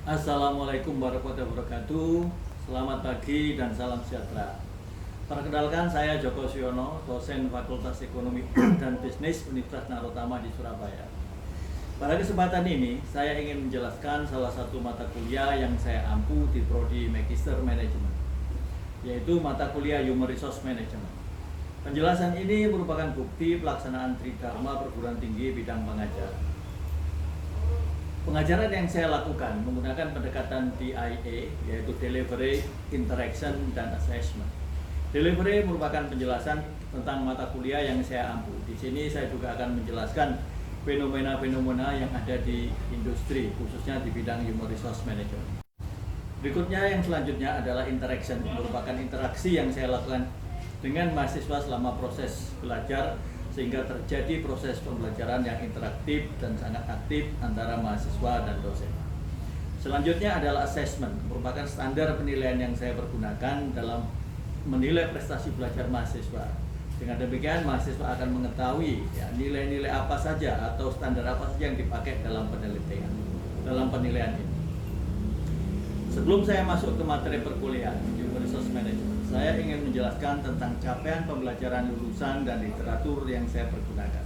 Assalamualaikum warahmatullahi wabarakatuh. Selamat pagi dan salam sejahtera. Perkenalkan, saya Joko Siono, dosen Fakultas Ekonomi dan Bisnis Universitas Narotama di Surabaya. Pada kesempatan ini, saya ingin menjelaskan salah satu mata kuliah yang saya ampu di Prodi Magister Manajemen, yaitu mata kuliah Human Resource Management. Penjelasan ini merupakan bukti pelaksanaan Tridharma Perguruan Tinggi bidang pengajaran. Pengajaran yang saya lakukan menggunakan pendekatan DIA, yaitu Delivery, Interaction, dan Assessment. Delivery merupakan penjelasan tentang mata kuliah yang saya ampu. Di sini saya juga akan menjelaskan fenomena-fenomena yang ada di industri, khususnya di bidang Human Resource Management. Berikutnya yang selanjutnya adalah Interaction, merupakan interaksi yang saya lakukan dengan mahasiswa selama proses belajar, sehingga terjadi proses pembelajaran yang interaktif dan sangat aktif antara mahasiswa dan dosen. Selanjutnya adalah assessment, merupakan standar penilaian yang saya pergunakan dalam menilai prestasi belajar mahasiswa. Dengan demikian, mahasiswa akan mengetahui nilai-nilai apa saja atau standar apa saja yang dipakai dalam penilaian ini. Sebelum saya masuk ke materi perkuliahan Human Resource Management, saya ingin menjelaskan tentang capaian pembelajaran lulusan dan literatur yang saya pergunakan.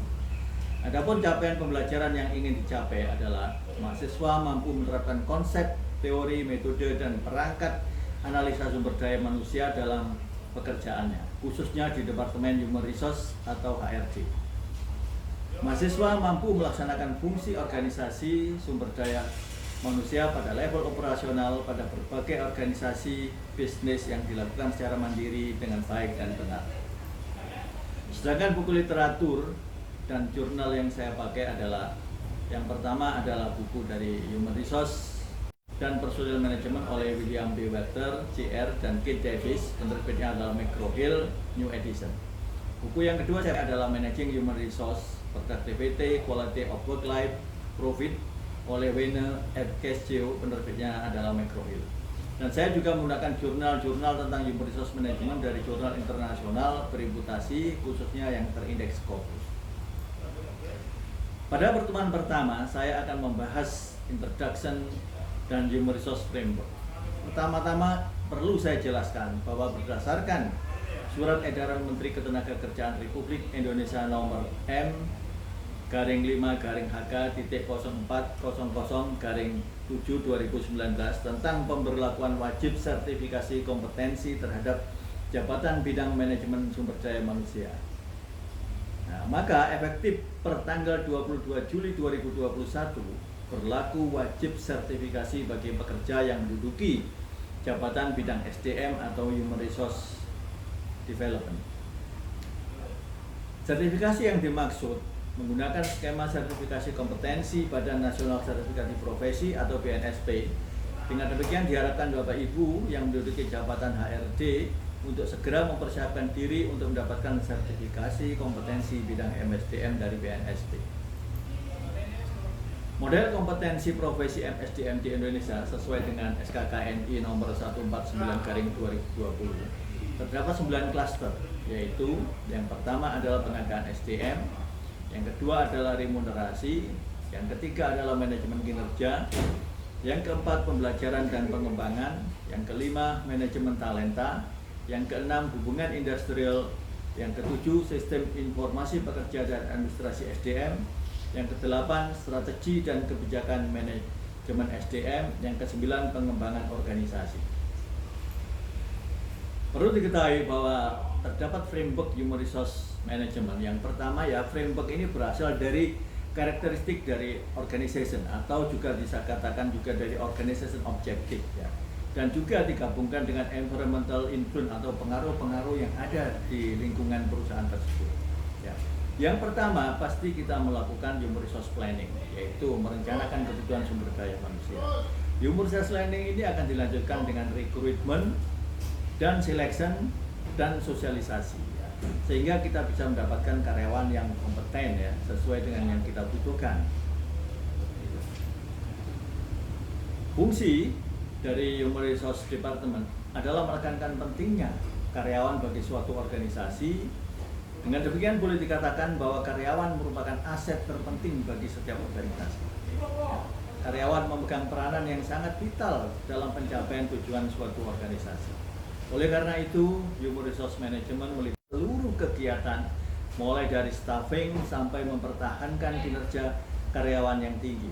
Adapun capaian pembelajaran yang ingin dicapai adalah mahasiswa mampu menerapkan konsep, teori, metode, dan perangkat analisa sumber daya manusia dalam pekerjaannya, khususnya di Departemen Human Resource atau HRD. Mahasiswa mampu melaksanakan fungsi organisasi sumber daya manusia pada level operasional pada berbagai organisasi bisnis yang dilakukan secara mandiri dengan baik dan benar. Sedangkan buku literatur dan jurnal yang saya pakai adalah, yang pertama adalah buku dari Human Resource dan Personal Management oleh William B. Walter, Jr. dan Keith Davis, penerbitnya adalah McGraw-Hill, New Edition. Buku yang kedua saya adalah Managing Human Resource, Productivity, Quality of Work Life, Profit oleh Wayne F. Cascio, penerbitnya adalah McGraw-Hill. Dan saya juga menggunakan jurnal-jurnal tentang Human Resource Management dari jurnal internasional bereputasi, khususnya yang terindeks Scopus. Pada pertemuan pertama, saya akan membahas Introduction dan Human Resource Framework. Pertama-tama perlu saya jelaskan bahwa berdasarkan Surat Edaran Menteri Ketenagakerjaan Republik Indonesia Nomor M/HK-5-400-7/2019 tentang pemberlakuan wajib sertifikasi kompetensi terhadap jabatan bidang manajemen sumber daya manusia. Nah, maka efektif per tanggal 22 Juli 2021 berlaku wajib sertifikasi bagi pekerja yang menduduki jabatan bidang SDM atau Human Resource Development. Sertifikasi yang dimaksud menggunakan skema sertifikasi kompetensi Badan Nasional Sertifikasi Profesi atau BNSP. Dengan demikian diharapkan Bapak Ibu yang menduduki jabatan HRD untuk segera mempersiapkan diri untuk mendapatkan sertifikasi kompetensi bidang MSDM dari BNSP. Model kompetensi profesi MSDM di Indonesia sesuai dengan SKKNI nomor 149/2020. Terdapat 9 klaster, yaitu yang pertama adalah pengadaan SDM, yang kedua adalah remunerasi, yang ketiga adalah manajemen kinerja, yang keempat pembelajaran dan pengembangan, yang kelima manajemen talenta, yang keenam hubungan industrial, yang ketujuh sistem informasi pekerja dan administrasi SDM, yang kedelapan strategi dan kebijakan manajemen SDM, yang kesembilan pengembangan organisasi. Perlu diketahui bahwa terdapat framework Human Resource Management. Yang pertama framework ini berasal dari karakteristik dari organization atau juga bisa katakan juga dari organization objective dan juga digabungkan dengan environmental influence atau pengaruh-pengaruh yang ada di lingkungan perusahaan tersebut. Yang pertama pasti kita melakukan Human Resource Planning, yaitu merencanakan kebutuhan sumber daya manusia. Human Resource Planning ini akan dilanjutkan dengan recruitment dan selection dan sosialisasi, sehingga kita bisa mendapatkan karyawan yang kompeten sesuai dengan yang kita butuhkan. Fungsi dari Human Resource Department adalah menekankan pentingnya karyawan bagi suatu organisasi. Dengan demikian boleh dikatakan bahwa karyawan merupakan aset terpenting bagi setiap organisasi. karyawan memegang peranan yang sangat vital dalam pencapaian tujuan suatu organisasi. Oleh karena itu, Human Resource Management meliputi seluruh kegiatan mulai dari staffing sampai mempertahankan kinerja karyawan yang tinggi.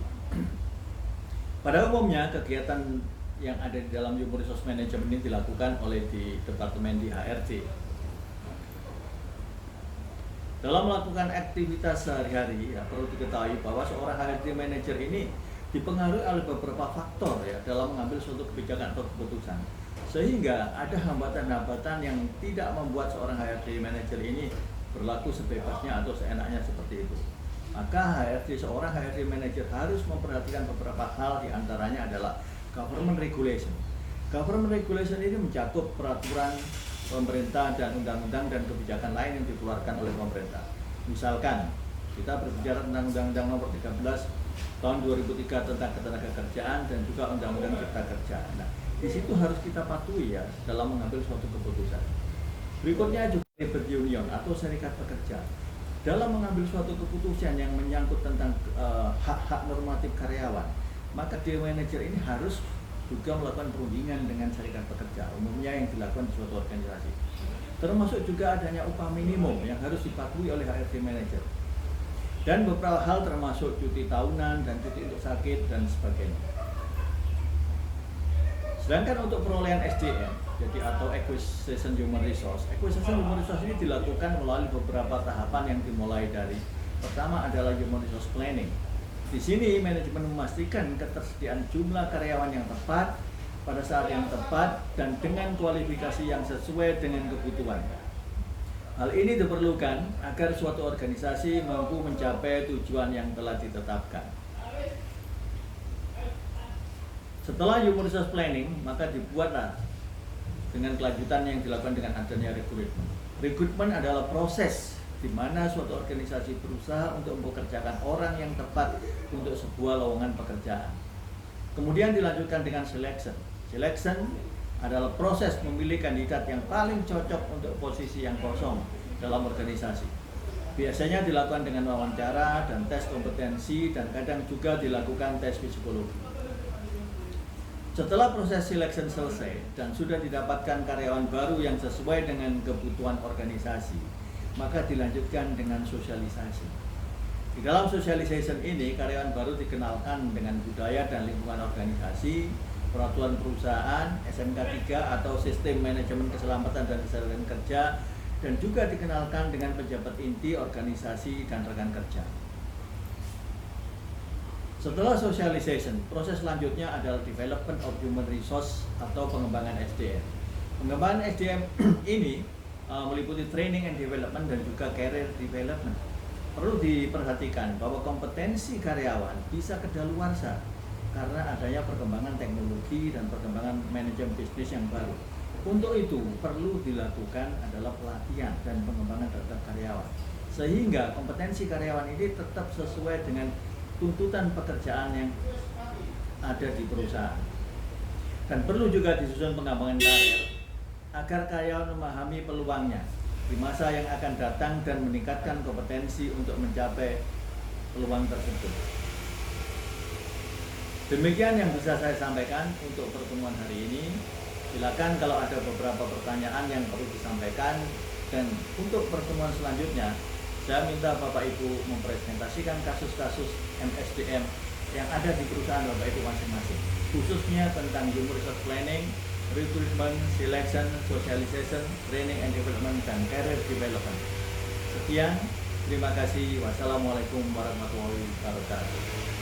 Pada umumnya, kegiatan yang ada di dalam Human Resource Management ini dilakukan oleh di Departemen di HRD. Dalam melakukan aktivitas sehari-hari, ya, perlu diketahui bahwa seorang HRD manager ini dipengaruhi oleh beberapa faktor ya dalam mengambil suatu kebijakan atau keputusan. Sehingga ada hambatan-hambatan yang tidak membuat seorang HRD manager ini berlaku sebebasnya atau seenaknya seperti itu. Maka seorang HRD manager harus memperhatikan beberapa hal, diantaranya adalah government regulation. Government regulation ini mencakup peraturan pemerintah dan undang-undang dan kebijakan lain yang dikeluarkan oleh pemerintah. Misalkan kita berbicara tentang Undang-Undang Nomor 13 Tahun 2003 tentang Ketenagakerjaan dan juga Undang-Undang Cipta Kerja. Nah, di situ harus kita patuhi ya dalam mengambil suatu keputusan. Berikutnya juga labor union atau serikat pekerja. Dalam mengambil suatu keputusan yang menyangkut tentang hak-hak normatif karyawan, maka manajer ini harus juga melakukan perundingan dengan serikat pekerja, umumnya yang dilakukan di suatu organisasi. Termasuk juga adanya upah minimum yang harus dipatuhi oleh HRD manager. Dan beberapa hal termasuk cuti tahunan dan cuti untuk sakit dan sebagainya. Sedangkan untuk perolehan SDM, jadi atau acquisition human resource ini dilakukan melalui beberapa tahapan yang dimulai dari pertama adalah human resource planning. Di sini manajemen memastikan ketersediaan jumlah karyawan yang tepat pada saat yang tepat dan dengan kualifikasi yang sesuai dengan kebutuhan. Hal ini diperlukan agar suatu organisasi mampu mencapai tujuan yang telah ditetapkan. Setelah human resource planning, maka dibuatlah dengan kelanjutan yang dilakukan dengan adanya rekrutmen. Rekrutmen adalah proses di mana suatu organisasi berusaha untuk mempekerjakan orang yang tepat untuk sebuah lowongan pekerjaan. Kemudian dilanjutkan dengan selection. Selection adalah proses memilih kandidat yang paling cocok untuk posisi yang kosong dalam organisasi. Biasanya dilakukan dengan wawancara dan tes kompetensi dan kadang juga dilakukan tes psikologi. Setelah proses selection selesai dan sudah didapatkan karyawan baru yang sesuai dengan kebutuhan organisasi, maka dilanjutkan dengan sosialisasi. Di dalam socialization ini, karyawan baru dikenalkan dengan budaya dan lingkungan organisasi, peraturan perusahaan, SMK 3 atau Sistem Manajemen Keselamatan dan Kesehatan Kerja, dan juga dikenalkan dengan pejabat inti organisasi dan rekan kerja. Setelah socialization, proses selanjutnya adalah development of human resource atau pengembangan SDM. Pengembangan SDM ini meliputi training and development dan juga career development. Perlu diperhatikan bahwa kompetensi karyawan bisa kedaluarsa karena adanya perkembangan teknologi dan perkembangan manajemen bisnis yang baru. Untuk itu perlu dilakukan adalah pelatihan dan pengembangan terhadap karyawan, sehingga kompetensi karyawan ini tetap sesuai dengan tuntutan pekerjaan yang ada di perusahaan. Dan perlu juga disusun pengembangan karir agar karyawan memahami peluangnya di masa yang akan datang dan meningkatkan kompetensi untuk mencapai peluang tersebut. Demikian yang bisa saya sampaikan untuk pertemuan hari ini. Silakan kalau ada beberapa pertanyaan yang perlu disampaikan, dan untuk pertemuan selanjutnya saya minta Bapak Ibu mempresentasikan kasus-kasus MSDM yang ada di perusahaan Bapak Ibu masing-masing, khususnya tentang human resource planning, recruitment, selection, socialization, training and development, dan career development. Sekian, terima kasih. Wassalamualaikum warahmatullahi wabarakatuh.